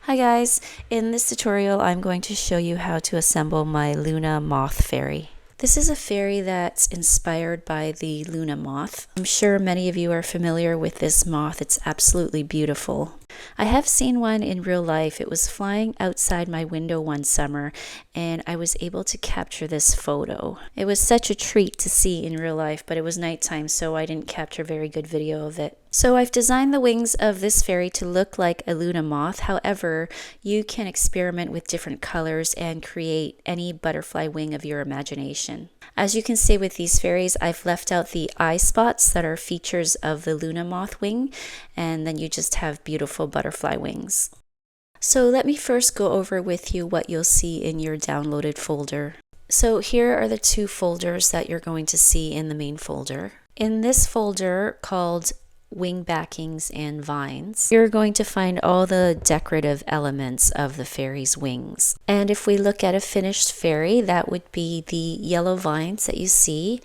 Hi guys, in this tutorial I'm going to show you how to assemble my Luna Moth fairy. This is a fairy that's inspired by the Luna moth. I'm sure many of you are familiar with this moth. It's absolutely beautiful. I have seen one in real life. It was flying outside my window one summer and I was able to capture this photo. It was such a treat to see in real life, but it was nighttime, so I didn't capture very good video of it. So I've designed the wings of this fairy to look like a Luna moth. However, you can experiment with different colors and create any butterfly wing of your imagination. As you can see with these fairies, I've left out the eye spots that are features of the Luna moth wing, and then you just have beautiful butterfly wings. So let me first go over with you what you'll see in your downloaded folder. So here are the two folders that you're going to see in the main folder. In this folder called Wing Backings and Vines, you're going to find all the decorative elements of the fairy's wings. And if we look at a finished fairy, that would be the yellow vines that you see,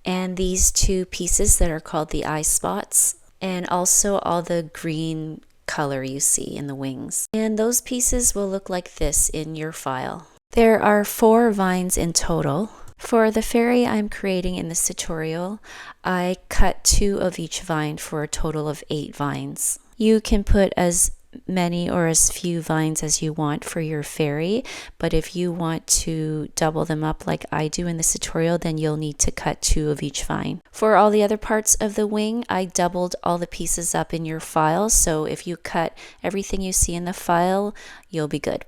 and these two pieces that are called the eye spots, and also all the green color you see in the wings. And those pieces will look like this in your file. There are 4 vines in total. For the fairy I'm creating in this tutorial, I cut 2 of each vine for a total of 8 vines. You can put as many or as few vines as you want for your fairy, but if you want to double them up like I do in this tutorial, then you'll need to cut 2 of each vine. For all the other parts of the wing, I doubled all the pieces up in your file, so if you cut everything you see in the file, you'll be good.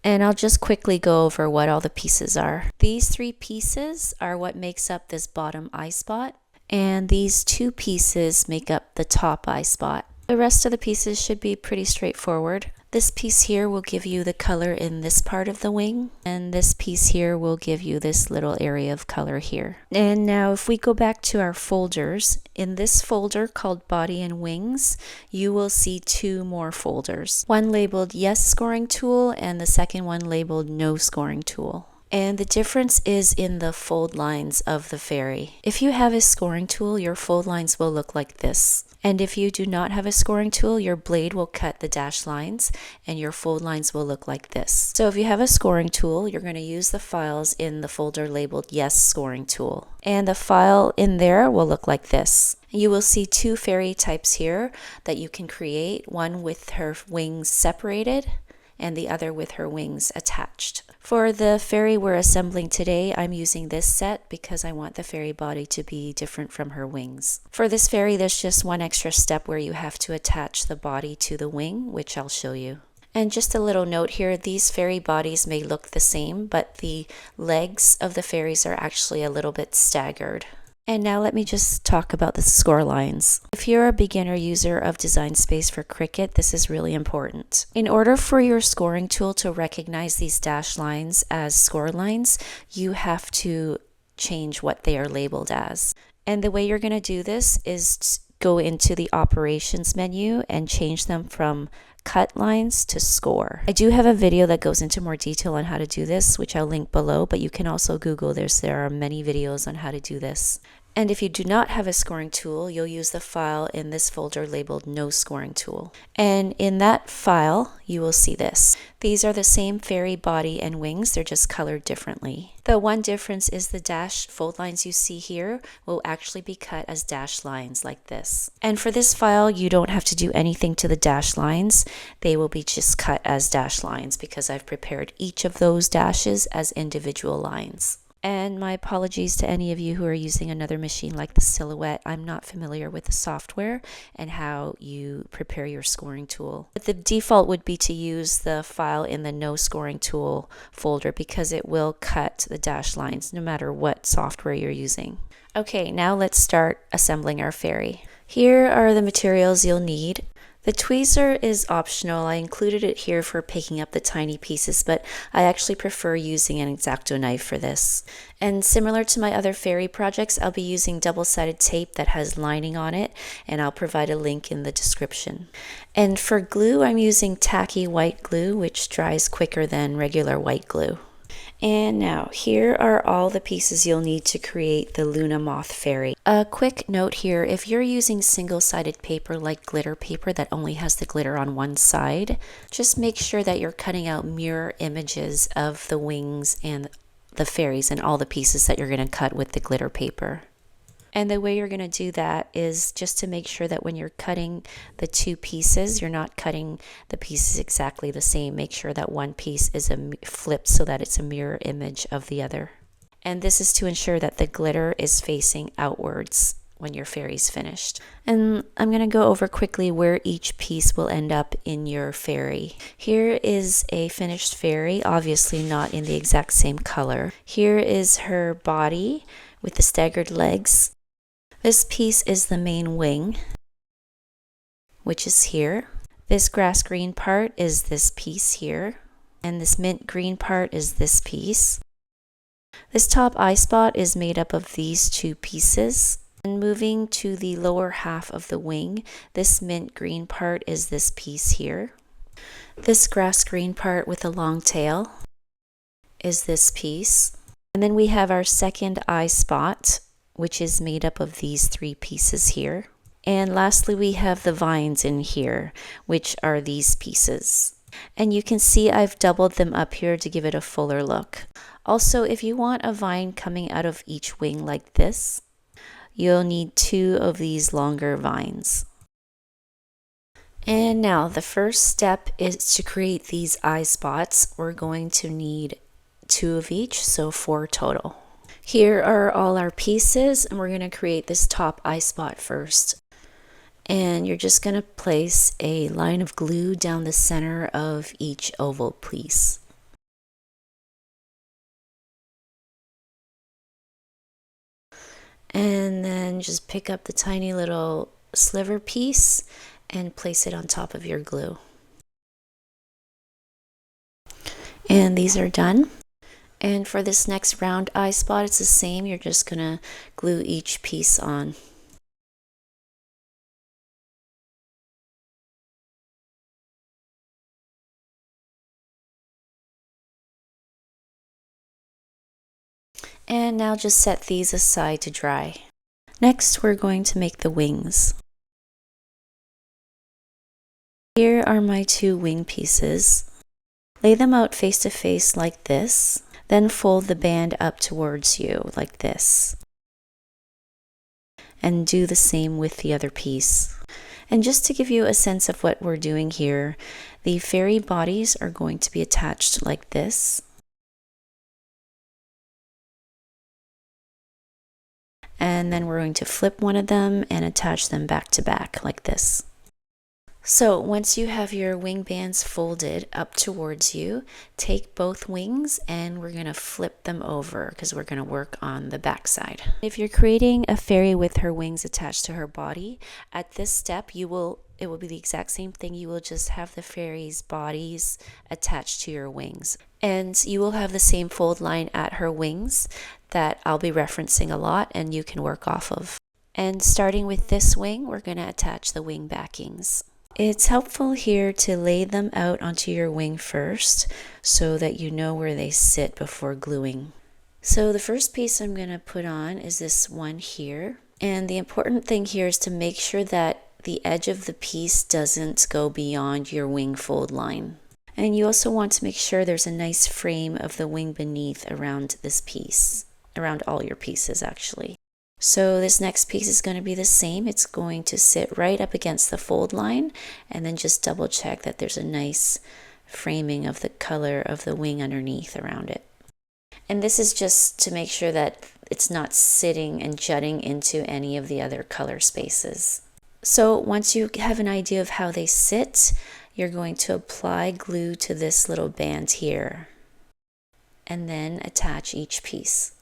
And I'll just quickly go over what all the pieces are. These 3 pieces are what makes up this bottom eye spot, and these 2 pieces make up the top eye spot. The rest of the pieces should be pretty straightforward. This piece here will give you the color in this part of the wing, and this piece here will give you this little area of color here. And now if we go back to our folders, in this folder called Body and Wings, you will see 2 more folders. One labeled Yes Scoring Tool and the second one labeled No Scoring Tool. And the difference is in the fold lines of the fairy. If you have a scoring tool, your fold lines will look like this. And if you do not have a scoring tool, your blade will cut the dashed lines and your fold lines will look like this. So if you have a scoring tool, you're going to use the files in the folder labeled Yes Scoring Tool. And the file in there will look like this. You will see 2 fairy types here that you can create, one with her wings separated and the other with her wings attached. For the fairy we're assembling today, I'm using this set because I want the fairy body to be different from her wings. For this fairy, there's just one extra step where you have to attach the body to the wing, which I'll show you. And just a little note here, these fairy bodies may look the same, but the legs of the fairies are actually a little bit staggered. And now let me just talk about the score lines. If you're a beginner user of Design Space for Cricut, this is really important. In order for your scoring tool to recognize these dashed lines as score lines, you have to change what they are labeled as. And the way you're going to do this is go into the Operations menu and change them from cut lines to score. I do have a video that goes into more detail on how to do this, which I'll link below, but you can also Google this. There are many videos on how to do this. And if you do not have a scoring tool, you'll use the file in this folder labeled No Scoring Tool. And in that file, you will see this. These are the same fairy body and wings, they're just colored differently. The one difference is the dashed fold lines you see here will actually be cut as dashed lines like this. And for this file, you don't have to do anything to the dashed lines. They will be just cut as dashed lines because I've prepared each of those dashes as individual lines. And my apologies to any of you who are using another machine like the Silhouette. I'm not familiar with the software and how you prepare your scoring tool. But the default would be to use the file in the No Scoring Tool folder because it will cut the dashed lines no matter what software you're using. Okay, now let's start assembling our fairy. Here are the materials you'll need. The tweezer is optional. I included it here for picking up the tiny pieces, but I actually prefer using an X-Acto knife for this. And similar to my other fairy projects, I'll be using double-sided tape that has lining on it, and I'll provide a link in the description. And for glue, I'm using tacky white glue, which dries quicker than regular white glue. And now, here are all the pieces you'll need to create the Luna Moth Fairy. A quick note here, if you're using single-sided paper like glitter paper that only has the glitter on one side, just make sure that you're cutting out mirror images of the wings and the fairies and all the pieces that you're going to cut with the glitter paper. And the way you're going to do that is just to make sure that when you're cutting the two pieces, you're not cutting the pieces exactly the same. Make sure that one piece is flipped so that it's a mirror image of the other. And this is to ensure that the glitter is facing outwards when your fairy's finished. And I'm going to go over quickly where each piece will end up in your fairy. Here is a finished fairy, obviously not in the exact same color. Here is her body with the staggered legs. This piece is the main wing, which is here. This grass green part is this piece here, and this mint green part is this piece. This top eye spot is made up of these two pieces. And moving to the lower half of the wing, this mint green part is this piece here. This grass green part with a long tail is this piece. And then we have our second eye spot, which is made up of these three pieces here. And lastly, we have the vines in here, which are these pieces. And you can see I've doubled them up here to give it a fuller look. Also, if you want a vine coming out of each wing like this, you'll need 2 of these longer vines. And now the first step is to create these eye spots. We're going to need 2 of each, so 4 total. Here are all our pieces, and we're going to create this top eye spot first. And you're just going to place a line of glue down the center of each oval piece. And then just pick up the tiny little sliver piece and place it on top of your glue. And these are done. And for this next round eye spot, it's the same. You're just going to glue each piece on. And now just set these aside to dry. Next, we're going to make the wings. Here are my 2 wing pieces. Lay them out face to face like this. Then fold the band up towards you like this. And do the same with the other piece. And just to give you a sense of what we're doing here, the fairy bodies are going to be attached like this. And then we're going to flip one of them and attach them back to back like this. So once you have your wing bands folded up towards you, take both wings and we're going to flip them over because we're going to work on the back side. If you're creating a fairy with her wings attached to her body, at this step it will be the exact same thing. You will just have the fairy's bodies attached to your wings. And you will have the same fold line at her wings that I'll be referencing a lot and you can work off of. And starting with this wing, we're going to attach the wing backings. It's helpful here to lay them out onto your wing first so that you know where they sit before gluing. So the first piece I'm going to put on is this one here. And the important thing here is to make sure that the edge of the piece doesn't go beyond your wing fold line. And you also want to make sure there's a nice frame of the wing beneath around this piece, around all your pieces actually. So this next piece is going to be the same. It's going to sit right up against the fold line and then just double check that there's a nice framing of the color of the wing underneath around it. And this is just to make sure that it's not sitting and jutting into any of the other color spaces. So once you have an idea of how they sit, you're going to apply glue to this little band here and then attach each piece.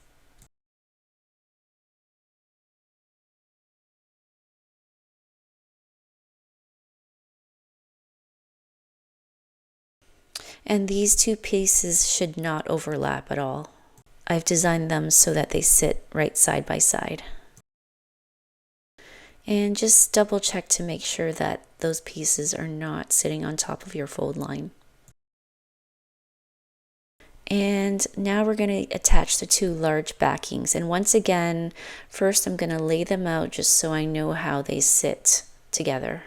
And these 2 pieces should not overlap at all. I've designed them so that they sit right side by side. And just double check to make sure that those pieces are not sitting on top of your fold line. And now we're going to attach the two large backings. And once again, first I'm going to lay them out just so I know how they sit together.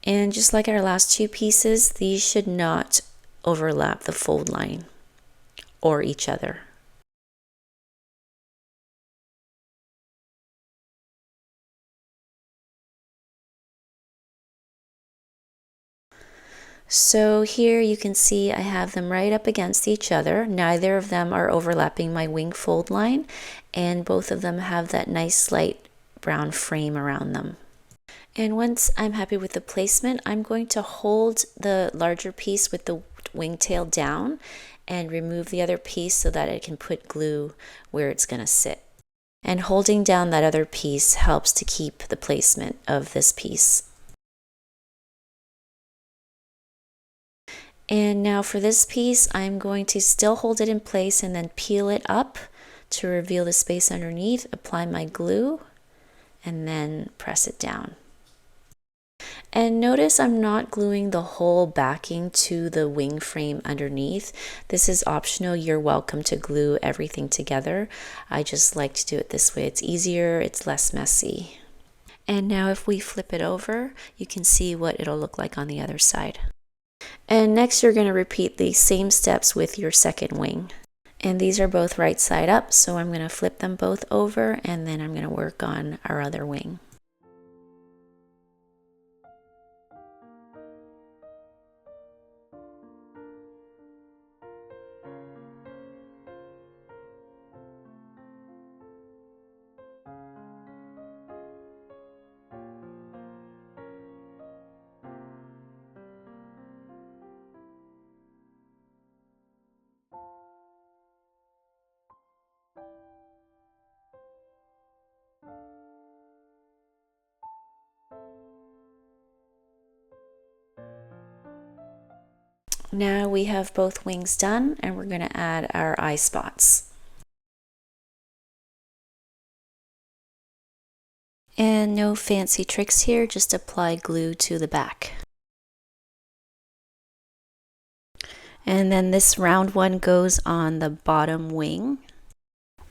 And just like our last two pieces, these should not overlap the fold line or each other. So here you can see I have them right up against each other. Neither of them are overlapping my wing fold line, and both of them have that nice light brown frame around them. And once I'm happy with the placement, I'm going to hold the larger piece with the wingtail down and remove the other piece so that I can put glue where it's going to sit. And holding down that other piece helps to keep the placement of this piece. And now for this piece, I'm going to still hold it in place and then peel it up to reveal the space underneath, apply my glue, and then press it down. And notice I'm not gluing the whole backing to the wing frame underneath. This is optional. You're welcome to glue everything together. I just like to do it this way. It's easier, it's less messy. And now if we flip it over, you can see what it'll look like on the other side. And next you're going to repeat the same steps with your second wing. And these are both right side up, so I'm going to flip them both over and then I'm going to work on our other wing. Now we have both wings done and we're going to add our eye spots. And no fancy tricks here, just apply glue to the back. And then this round one goes on the bottom wing,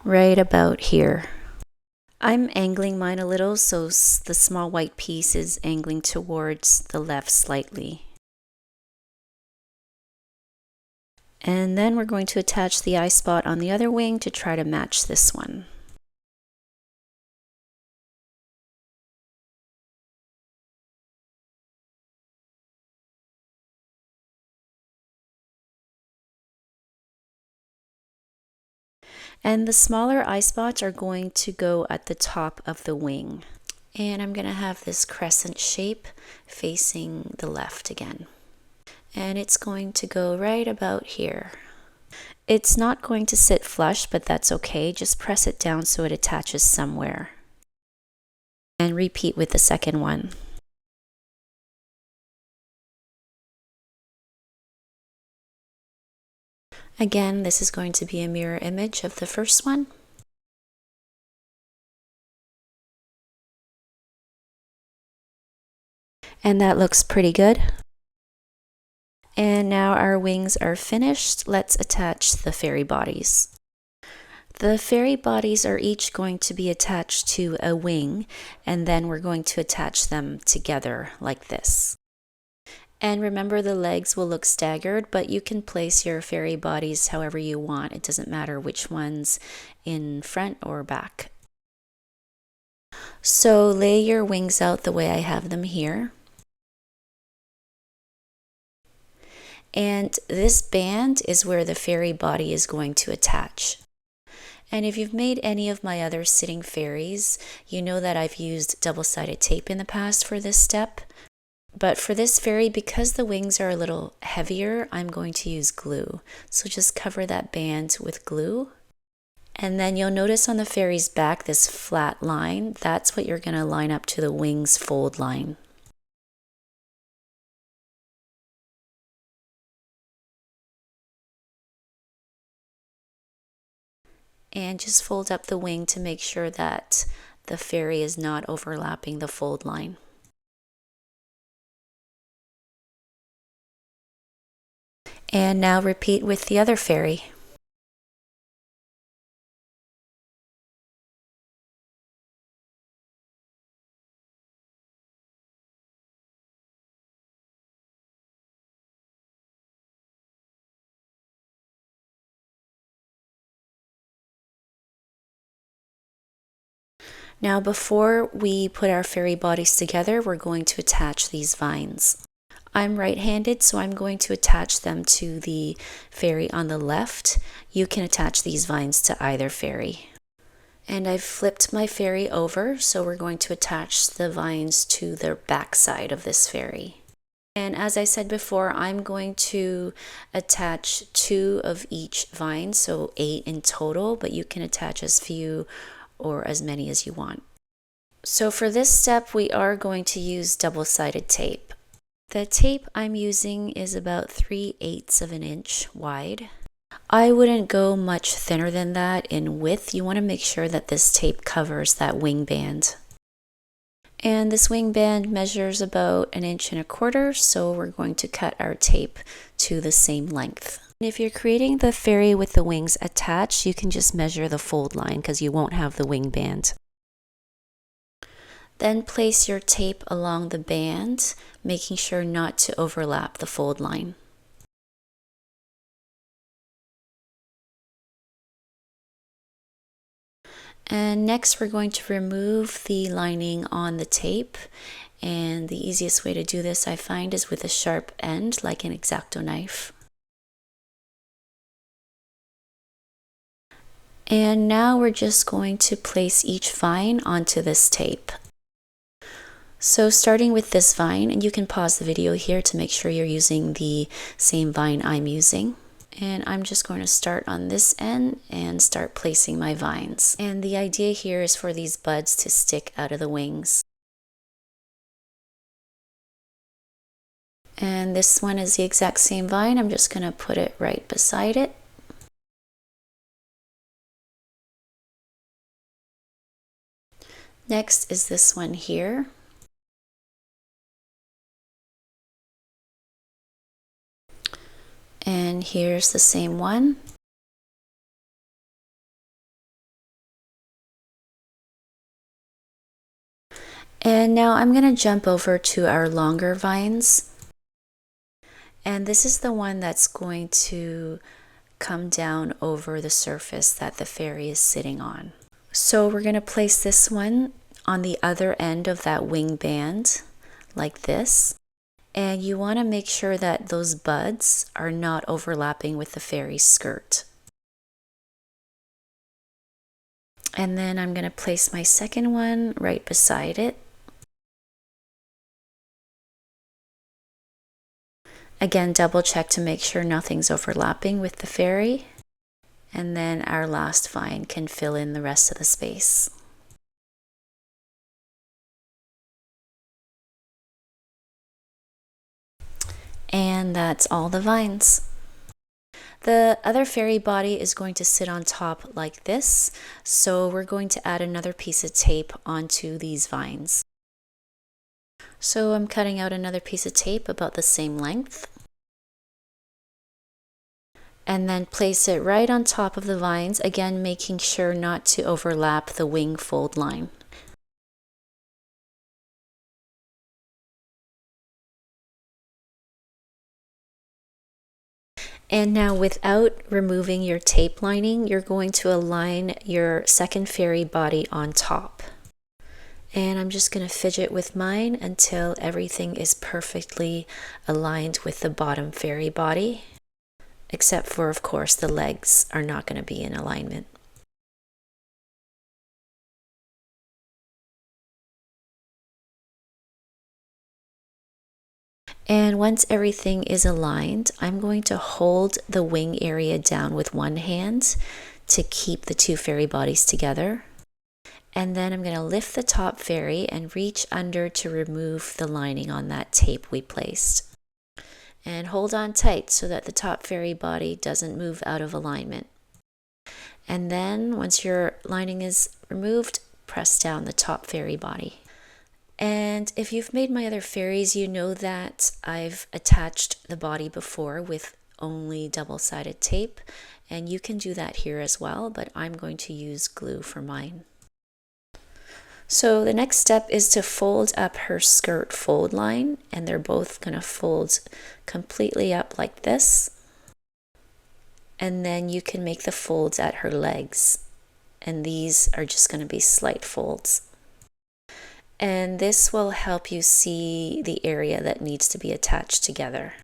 right about here. I'm angling mine a little, so the small white piece is angling towards the left slightly. And then we're going to attach the eye spot on the other wing to try to match this one. And the smaller eye spots are going to go at the top of the wing. And I'm going to have this crescent shape facing the left again. And it's going to go right about here. It's not going to sit flush, but that's okay. Just press it down so it attaches somewhere. And repeat with the second one. Again, this is going to be a mirror image of the first one. And that looks pretty good. And now our wings are finished. Let's attach the fairy bodies. The fairy bodies are each going to be attached to a wing, and then we're going to attach them together like this. And remember, the legs will look staggered, but you can place your fairy bodies however you want. It doesn't matter which ones in front or back. So lay your wings out the way I have them here. And this band is where the fairy body is going to attach. And if you've made any of my other sitting fairies, you know that I've used double-sided tape in the past for this step. But for this fairy, because the wings are a little heavier, I'm going to use glue. So just cover that band with glue. And then you'll notice on the fairy's back this flat line. That's what you're going to line up to the wings fold line. And just fold up the wing to make sure that the fairy is not overlapping the fold line. And now repeat with the other fairy. Now before we put our fairy bodies together, we're going to attach these vines. I'm right-handed, so I'm going to attach them to the fairy on the left. You can attach these vines to either fairy. And I've flipped my fairy over, so we're going to attach the vines to the back side of this fairy. And as I said before, I'm going to attach 2 of each vine, so 8 in total, but you can attach as few or as many as you want. So for this step, we are going to use double-sided tape. The tape I'm using is about 3/8 of an inch wide. I wouldn't go much thinner than that in width. You want to make sure that this tape covers that wing band. And this wing band measures about 1.25 inches, so we're going to cut our tape to the same length. And if you're creating the fairy with the wings attached, you can just measure the fold line because you won't have the wing band. Then place your tape along the band, making sure not to overlap the fold line. And next we're going to remove the lining on the tape, and the easiest way to do this I find is with a sharp end like an X-Acto knife. And now we're just going to place each vine onto this tape. So starting with this vine, and you can pause the video here to make sure you're using the same vine I'm using. And I'm just going to start on this end and start placing my vines. And the idea here is for these buds to stick out of the wings. And this one is the exact same vine. I'm just going to put it right beside it. Next is this one here. And here's the same one. And now I'm going to jump over to our longer vines. And this is the one that's going to come down over the surface that the fairy is sitting on. So we're going to place this one on the other end of that wing band, like this. And you want to make sure that those buds are not overlapping with the fairy's skirt. And then I'm going to place my second one right beside it. Again, double check to make sure nothing's overlapping with the fairy. And then our last vine can fill in the rest of the space. And that's all the vines. The other fairy body is going to sit on top like this, so we're going to add another piece of tape onto these vines. So I'm cutting out another piece of tape about the same length. And then place it right on top of the vines, again making sure not to overlap the wing fold line. And now without removing your tape lining, you're going to align your second fairy body on top. And I'm just going to fidget with mine until everything is perfectly aligned with the bottom fairy body. Except for, of course, the legs are not going to be in alignment. And once everything is aligned, I'm going to hold the wing area down with one hand to keep the two fairy bodies together. And then I'm going to lift the top fairy and reach under to remove the lining on that tape we placed. And hold on tight so that the top fairy body doesn't move out of alignment. And then once your lining is removed, press down the top fairy body. And if you've made my other fairies, you know that I've attached the body before with only double-sided tape, and you can do that here as well, but I'm going to use glue for mine. So the next step is to fold up her skirt fold line, and they're both going to fold completely up like this. And then you can make the folds at her legs, and these are just going to be slight folds. And this will help you see the area that needs to be attached together.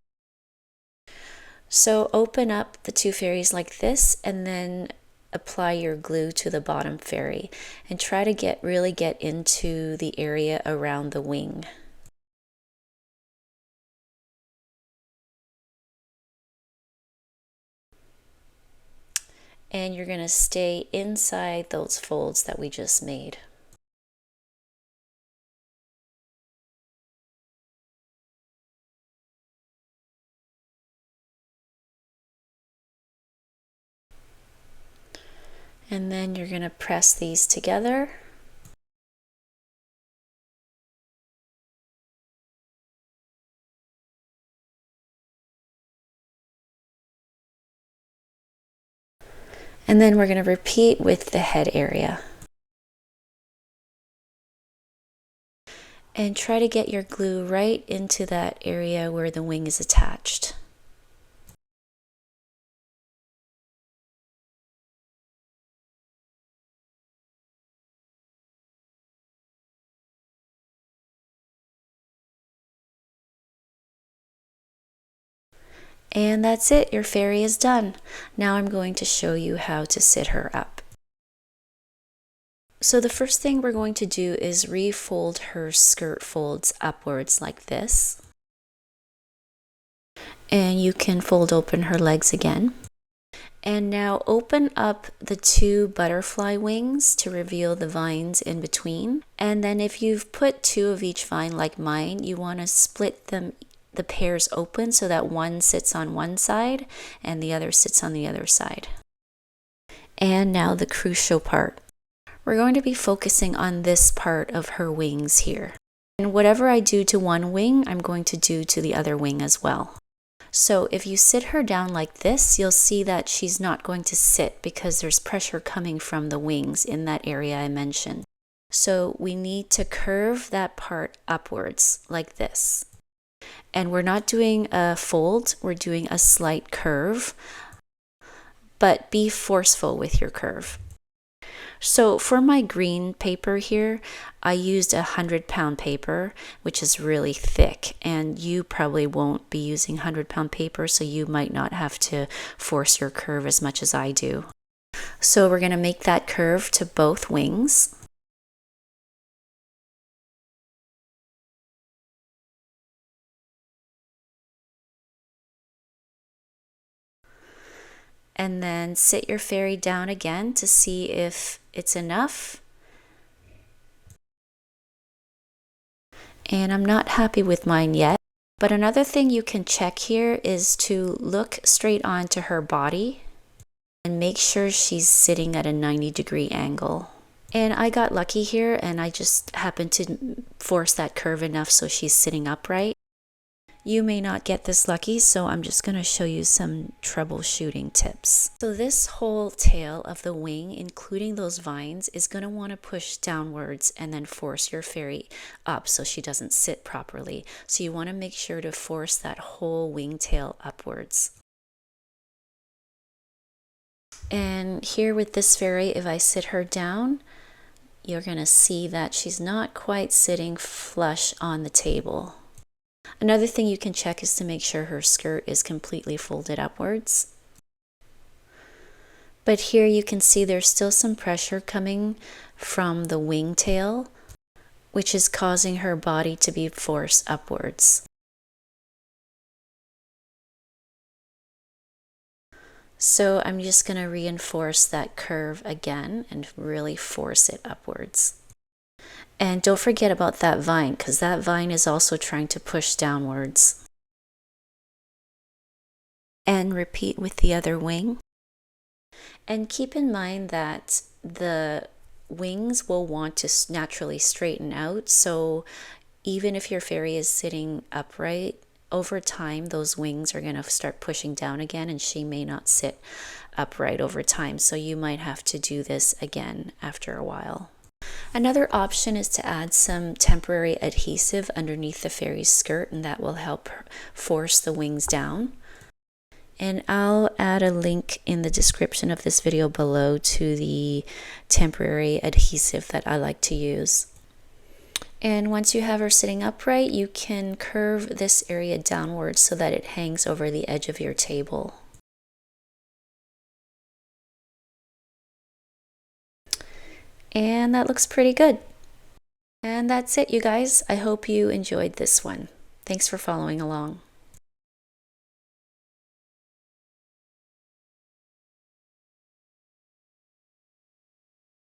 So open up the two fairies like this and then apply your glue to the bottom fairy and try to really get into the area around the wing. And you're going to stay inside those folds that we just made. And then you're going to press these together. And then we're going to repeat with the head area. And try to get your glue right into that area where the wing is attached. And that's it, your fairy is done. Now I'm going to show you how to sit her up. So the first thing we're going to do is refold her skirt folds upwards like this. And you can fold open her legs again. And now open up the two butterfly wings to reveal the vines in between. And then if you've put two of each vine like mine, you want to split them, the pairs open so that one sits on one side and the other sits on the other side. And now the crucial part. We're going to be focusing on this part of her wings here. And whatever I do to one wing, I'm going to do to the other wing as well. So if you sit her down like this, you'll see that she's not going to sit because there's pressure coming from the wings in that area I mentioned. So we need to curve that part upwards like this. And we're not doing a fold, we're doing a slight curve, but be forceful with your curve. So for my green paper here, I used 100-pound paper, which is really thick, and you probably won't be using 100-pound paper, so you might not have to force your curve as much as I do. So we're going to make that curve to both wings. And then sit your fairy down again to see if it's enough. And I'm not happy with mine yet. But another thing you can check here is to look straight onto her body and make sure she's sitting at a 90-degree angle. And I got lucky here and I just happened to force that curve enough so she's sitting upright. You may not get this lucky, so I'm just going to show you some troubleshooting tips. So this whole tail of the wing, including those vines, is going to want to push downwards and then force your fairy up so she doesn't sit properly. So you want to make sure to force that whole wingtail upwards. And here with this fairy, if I sit her down, you're going to see that she's not quite sitting flush on the table. Another thing you can check is to make sure her skirt is completely folded upwards. But here you can see there's still some pressure coming from the wingtail, which is causing her body to be forced upwards. So I'm just going to reinforce that curve again and really force it upwards. And don't forget about that vine, because that vine is also trying to push downwards. And repeat with the other wing. And keep in mind that the wings will want to naturally straighten out. So even if your fairy is sitting upright, over time those wings are going to start pushing down again and she may not sit upright over time. So you might have to do this again after a while. Another option is to add some temporary adhesive underneath the fairy's skirt, and that will help force the wings down. And I'll add a link in the description of this video below to the temporary adhesive that I like to use. And once you have her sitting upright, you can curve this area downwards so that it hangs over the edge of your table. And that looks pretty good. And that's it, you guys. I hope you enjoyed this one. Thanks for following along.